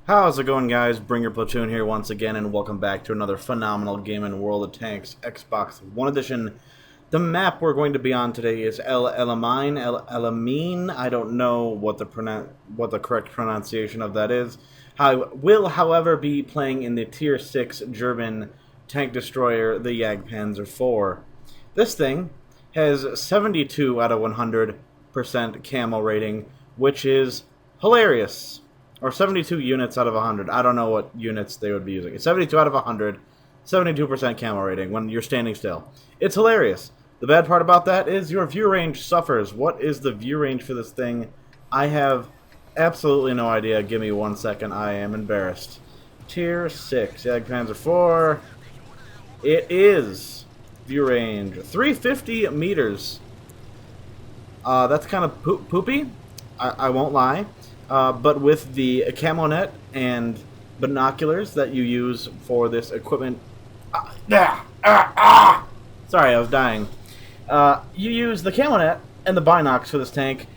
How's it going, guys? Bring Your Platoon here once again, and welcome back to another phenomenal game in World of Tanks Xbox One Edition. The map we're going to be on today is El Alamein. I don't know what the correct pronunciation of that is. I will, however, be playing in the Tier 6 German tank destroyer, the Jg.Pz 4. This thing has 72 out of 100% camo rating, which is hilarious. Or 72 units out of 100. I don't know what units they would be using. It's 72 out of 100, 72% camo rating when you're standing still. It's hilarious. The bad part about that is your view range suffers. What is the view range for this thing? I have absolutely no idea. Give me 1 second. I am embarrassed. Tier 6. Jg.Pz 4. It is view range 350 meters. That's kind of poopy. I won't lie. But with the camo net and binoculars that you use for this equipment... Sorry, I was dying. You use the camo net and the binocs for this tank.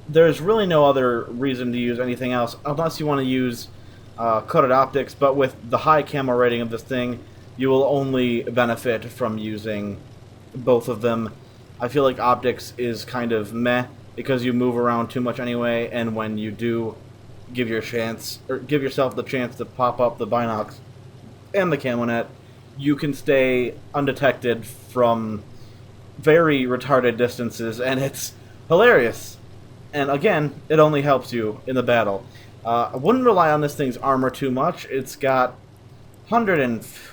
There's really no other reason to use anything else, unless you want to use coated optics, but with the high camo rating of this thing, you will only benefit from using both of them. I feel like optics is kind of meh, because you move around too much anyway, and when you do give yourself the chance to pop up the binocs and the camo net, you can stay undetected from very retarded distances, and it's hilarious. And again, it only helps you in the battle. I wouldn't rely on this thing's armor too much. It's got wow,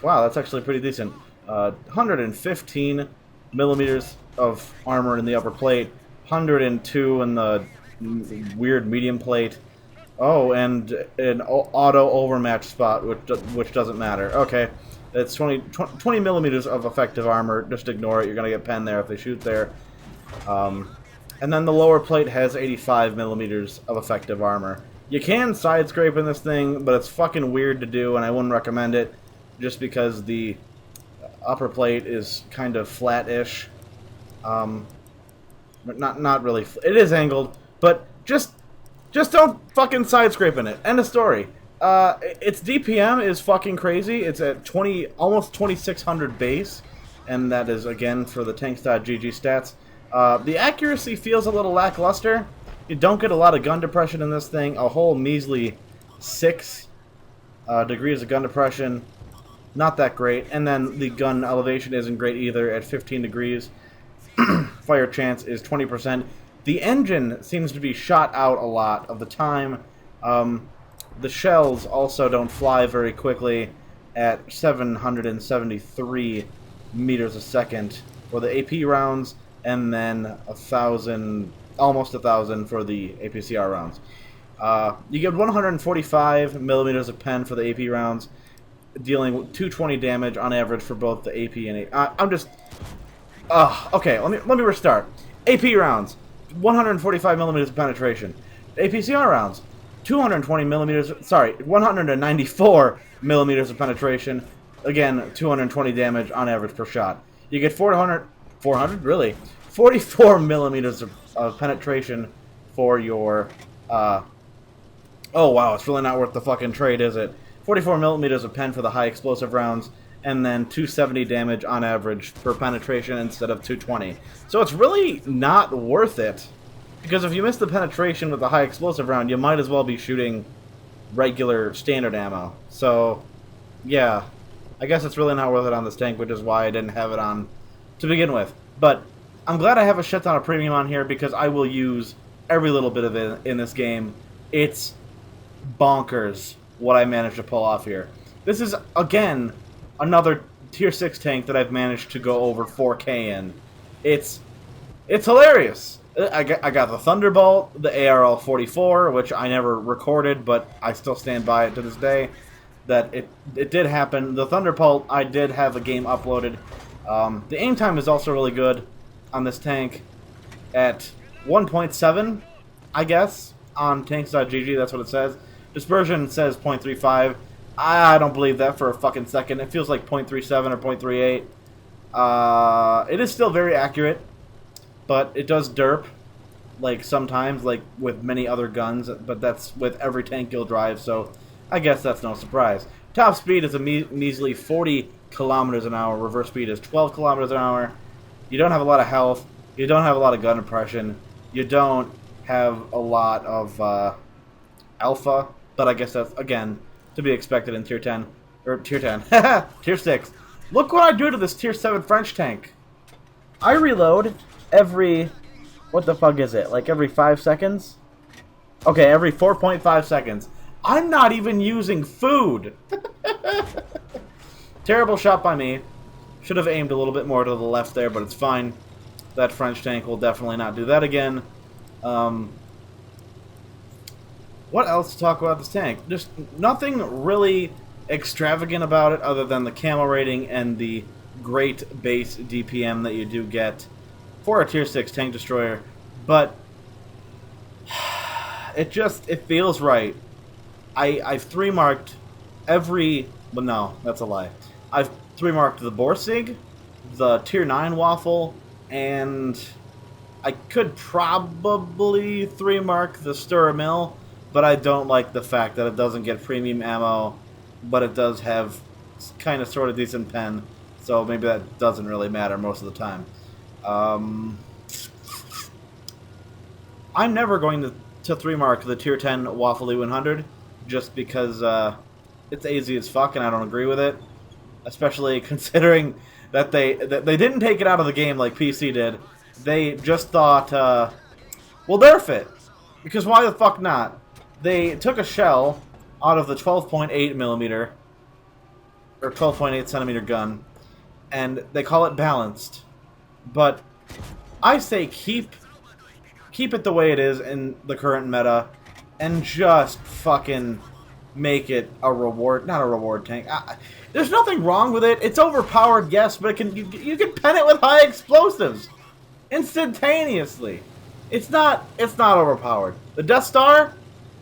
that's actually pretty decent. 115 millimeters of armor in the upper plate. 102 in the weird medium plate. Oh, and an auto overmatch spot, which doesn't matter. Okay, it's 20 millimeters of effective armor. Just ignore it. You're gonna get penned there if they shoot there. And then the lower plate has 85 millimeters of effective armor. You can side scrape in this thing, but it's fucking weird to do, and I wouldn't recommend it, just because the upper plate is kind of flat-ish. Not really. It is angled, but just don't fucking side scrape in it. End of story. Its DPM is fucking crazy. It's at almost 2600 base, and that is again for the Tanks.Gg stats. The accuracy feels a little lackluster. You don't get a lot of gun depression in this thing. A whole measly 6 degrees of gun depression. Not that great. And then the gun elevation isn't great either at 15 degrees. Fire chance is 20%. The engine seems to be shot out a lot of the time. The shells also don't fly very quickly at 773 meters a second for the AP rounds, and then almost 1,000 for the APCR rounds. You get 145 millimeters of pen for the AP rounds, dealing with 220 damage on average for both the AP and okay, let me restart. AP rounds, 145 millimeters of penetration. APCR rounds, 194 millimeters of penetration. Again, 220 damage on average per shot. You get 400, really? 44 millimeters of penetration for your, oh wow, it's really not worth the fucking trade, is it? 44 millimeters of pen for the high explosive rounds, and then 270 damage on average per penetration instead of 220. So it's really not worth it, because if you miss the penetration with the high explosive round, you might as well be shooting regular standard ammo. So, yeah, I guess it's really not worth it on this tank, which is why I didn't have it on to begin with. But I'm glad I have a shit ton of premium on here, because I will use every little bit of it in this game. It's bonkers what I managed to pull off here. This is, again, another Tier 6 tank that I've managed to go over 4K in. It's hilarious. I got the Thunderbolt, the ARL-44, which I never recorded, but I still stand by it to this day, that it did happen. The Thunderbolt, I did have a game uploaded. The aim time is also really good on this tank at 1.7, I guess, on Tanks.Gg, that's what it says. Dispersion says 0.35. I don't believe that for a fucking second. It feels like 0.37 or 0.38. It is still very accurate, but it does derp, like sometimes, like with many other guns, but that's with every tank you'll drive, so I guess that's no surprise. Top speed is a measly 40 kilometers an hour. Reverse speed is 12 kilometers an hour. You don't have a lot of health. You don't have a lot of gun impression. You don't have a lot of alpha. But I guess that's, again, to be expected in Tier 10. Or Tier 10. Tier 6. Look what I do to this Tier 7 French tank. I reload every... What the fuck is it? Like every 5 seconds? Okay, every 4.5 seconds. I'm not even using food! Terrible shot by me. Should have aimed a little bit more to the left there, but it's fine. That French tank will definitely not do that again. What else to talk about this tank? Just nothing really extravagant about it other than the camo rating and the great base DPM that you do get for a Tier 6 tank destroyer. But it feels right. I've 3-marked every... Well, no, that's a lie. I've 3-marked the Borsig, the Tier 9 Waffle, and I could probably 3-mark the Stirrer Mill, but I don't like the fact that it doesn't get premium ammo, but it does have kind of sort of decent pen, so maybe that doesn't really matter most of the time. I'm never going to 3-mark the Tier 10 Waffle E100, just because it's easy as fuck and I don't agree with it. Especially considering that they didn't take it out of the game like PC did. They just thought, well, nerf it. Because why the fuck not? They took a shell out of the 12.8 millimeter, or 12.8 centimeter gun, and they call it balanced. But I say keep it the way it is in the current meta, and just fucking make it a reward, not a reward tank. There's nothing wrong with it. It's overpowered, yes, but you can pen it with high explosives instantaneously. It's not overpowered. The Death Star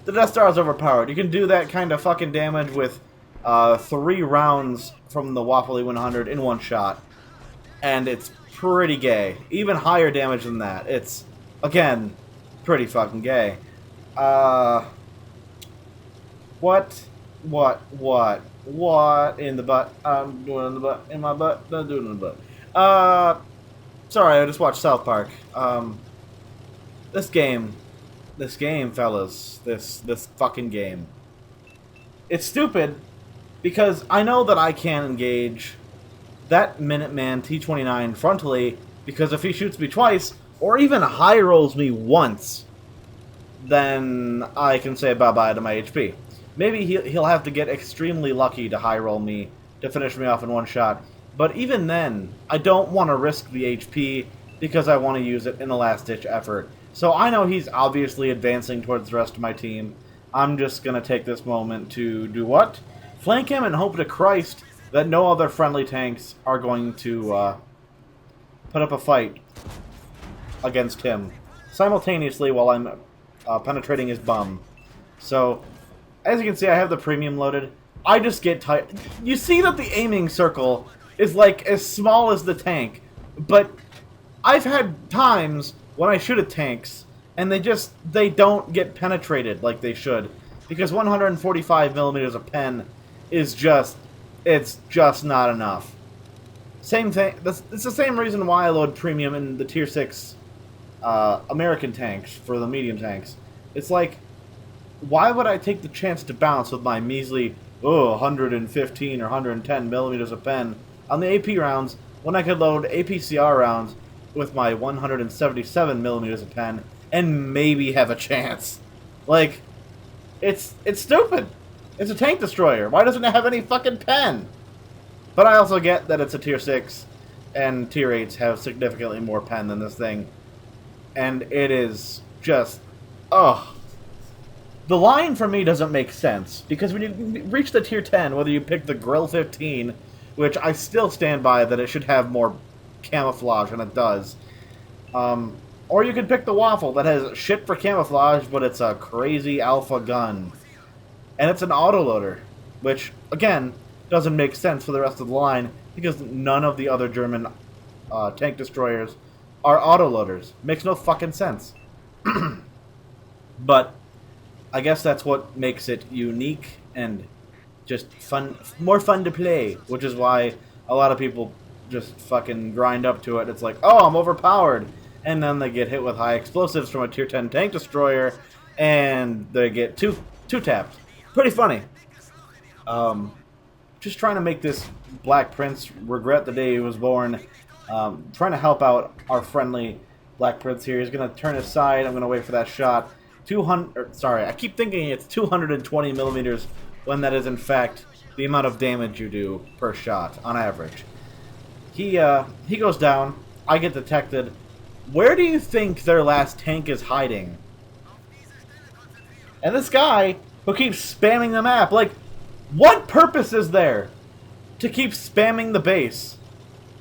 is overpowered. You can do that kind of fucking damage with 3 rounds from the Waffle E100 in one shot, and it's pretty gay. Even higher damage than that. It's, again, pretty fucking gay. What in the butt? I'm doing in the butt, in my butt, I'm doing in the butt. Sorry, I just watched South Park. This game, fellas, this fucking game. It's stupid, because I know that I can engage that Minuteman T-29 frontally, because if he shoots me twice, or even high rolls me once, then I can say bye-bye to my HP. Maybe he'll have to get extremely lucky to high roll me to finish me off in one shot. But even then, I don't want to risk the HP because I want to use it in a last-ditch effort. So I know he's obviously advancing towards the rest of my team. I'm just going to take this moment to do what? Flank him and hope to Christ that no other friendly tanks are going to put up a fight against him simultaneously while I'm penetrating his bum. So, as you can see, I have the premium loaded. I just get tired. You see that the aiming circle is like as small as the tank, but I've had times when I shoot at tanks and they don't get penetrated like they should, because 145 millimeters of pen is it's just not enough. Same thing. It's the same reason why I load premium in the Tier 6 American tanks for the medium tanks. It's like, why would I take the chance to bounce with my measly 115 or 110 millimeters of pen on the AP rounds when I could load APCR rounds with my 177 millimeters of pen and maybe have a chance? Like, it's stupid. It's a tank destroyer. Why doesn't it have any fucking pen? But I also get that it's a Tier 6 and Tier 8s have significantly more pen than this thing. And it is just, ugh. The line for me doesn't make sense, because when you reach the Tier 10, whether you pick the Grill 15, which I still stand by that it should have more camouflage, and it does, or you can pick the Waffle that has shit for camouflage, but it's a crazy alpha gun. And it's an autoloader, which, again, doesn't make sense for the rest of the line, because none of the other German tank destroyers are autoloaders. Makes no fucking sense. But I guess that's what makes it unique and just fun, more fun to play, which is why a lot of people just fucking grind up to it. It's like, oh, I'm overpowered, and then they get hit with high explosives from a tier 10 tank destroyer, and they get two tapped. Pretty funny. Just trying to make this Black Prince regret the day he was born. Trying to help out our friendly Black Prince here. He's gonna turn aside. I'm gonna wait for that shot. 200. Sorry, I keep thinking it's 220 millimeters when that is in fact the amount of damage you do per shot on average. He goes down. I get detected. Where do you think their last tank is hiding? And this guy who keeps spamming the map, like, what purpose is there to keep spamming the base?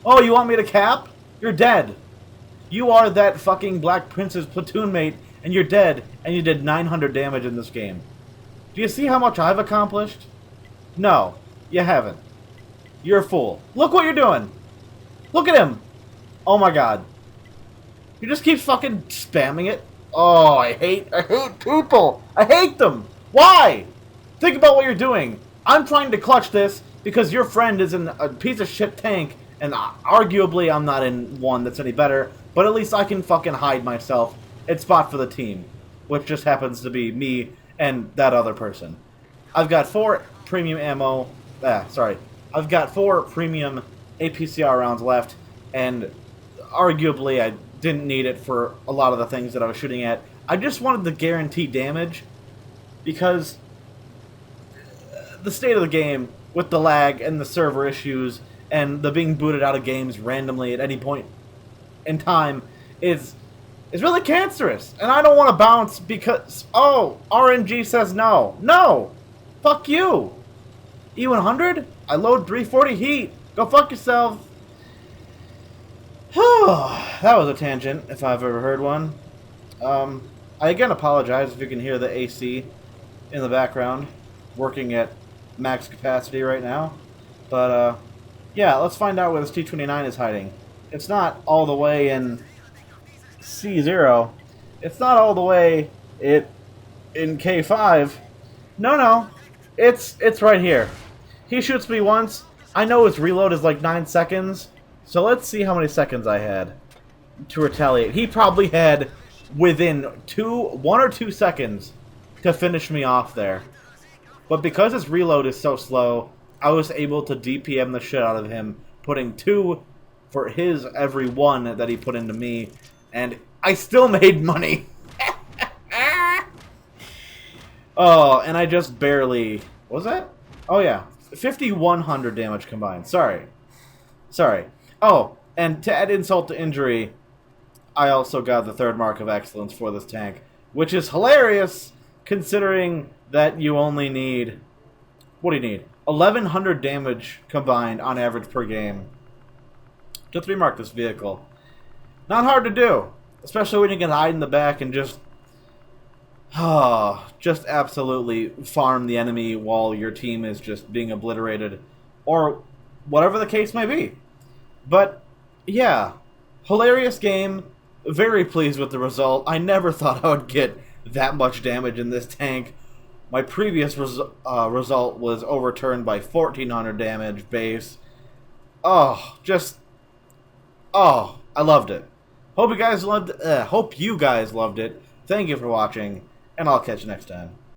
Oh, you want me to cap? You're dead. You are that fucking Black Prince's platoon mate, and you're dead, and you did 900 damage in this game. Do you see how much I've accomplished? No, you haven't. You're a fool. Look what you're doing. Look at him. Oh my god. You just keep fucking spamming it. Oh, I hate people. I hate them. Why? Think about what you're doing. I'm trying to clutch this because your friend is in a piece of shit tank, and arguably I'm not in one that's any better, but at least I can fucking hide myself and spot for the team, which just happens to be me and that other person. I've got 4 premium ammo. I've got 4 premium APCR rounds left, and arguably I didn't need it for a lot of the things that I was shooting at. I just wanted the guaranteed damage because the state of the game with the lag and the server issues and the being booted out of games randomly at any point in time is really cancerous. And I don't want to bounce because, oh, RNG says no. No! Fuck you! E100? I load 340 heat. Go fuck yourself. That was a tangent, if I've ever heard one. I again apologize if you can hear the AC in the background working at max capacity right now. But, yeah, let's find out where this T-29 is hiding. It's not all the way in C0. It's not all the way in K5. No. It's right here. He shoots me once. I know his reload is like 9 seconds. So let's see how many seconds I had to retaliate. He probably had within 1 or 2 seconds to finish me off there. But because his reload is so slow, I was able to DPM the shit out of him, putting 2 for his every 1 that he put into me, and I still made money. Oh, and I just barely... What was that? Oh, yeah. 5,100 damage combined. Sorry. Oh, and to add insult to injury, I also got the 3rd mark of excellence for this tank, which is hilarious considering that you only need... What do you need? 1,100 damage combined on average per game to 3-mark this vehicle. Not hard to do, especially when you can hide in the back and just absolutely farm the enemy while your team is just being obliterated, or whatever the case may be. But, yeah, hilarious game. Very pleased with the result. I never thought I would get that much damage in this tank. My previous result was overturned by 1,400 damage base. I loved it. Hope you guys loved it. Thank you for watching, and I'll catch you next time.